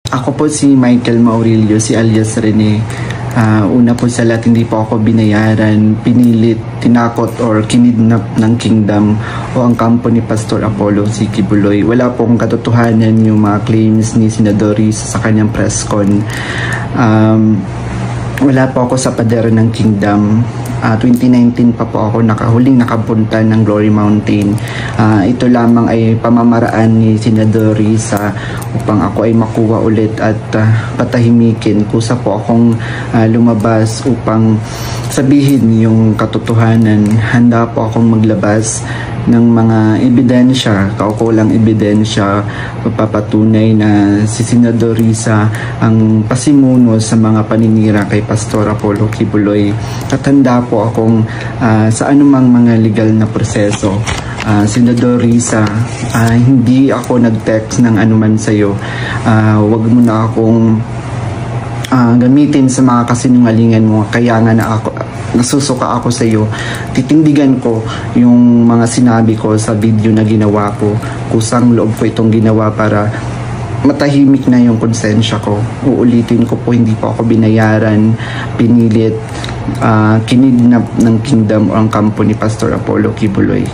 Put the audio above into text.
Ako po si Michael Maurilio, si alias Rene. Una po sa lahat, hindi po ako binayaran, pinilit, tinakot or kinidnap ng Kingdom o ang kampo ni Pastor Apollo C. Quiboloy. Wala pong katotohanan yung mga claims ni Senador Risa sa kanyang press con. Wala po ako sa pader ng Kingdom. 2019 pa po ako huling nakapunta ng Glory Mountain. Ito lamang ay pamamaraan ni Senador Risa upang ako ay makuha ulit at patahimikin. Kusa po akong lumabas upang sabihin yung katotohanan. Handa po akong maglabas ng mga ebidensya, kaukulang ebidensya, papatunay na si Senador Risa ang pasimuno sa mga paninira kay Pastor Apollo Quiboloy. At handa po akong sa anumang mga legal na proseso. Senador Risa, hindi ako nag-text ng anuman sa'yo. Wag mo na akong gamitin sa mga kasinungalingan mo. Kaya nga nasusuka ako sa iyo. Titindigan ko yung mga sinabi ko sa video na ginawa ko. Kusang loob ko itong ginawa para matahimik na yung konsensya ko. Uulitin ko po, hindi po ako binayaran, pinilit, kinidnap ng Kingdom o ang kampo ni Pastor Apollo Quiboloy.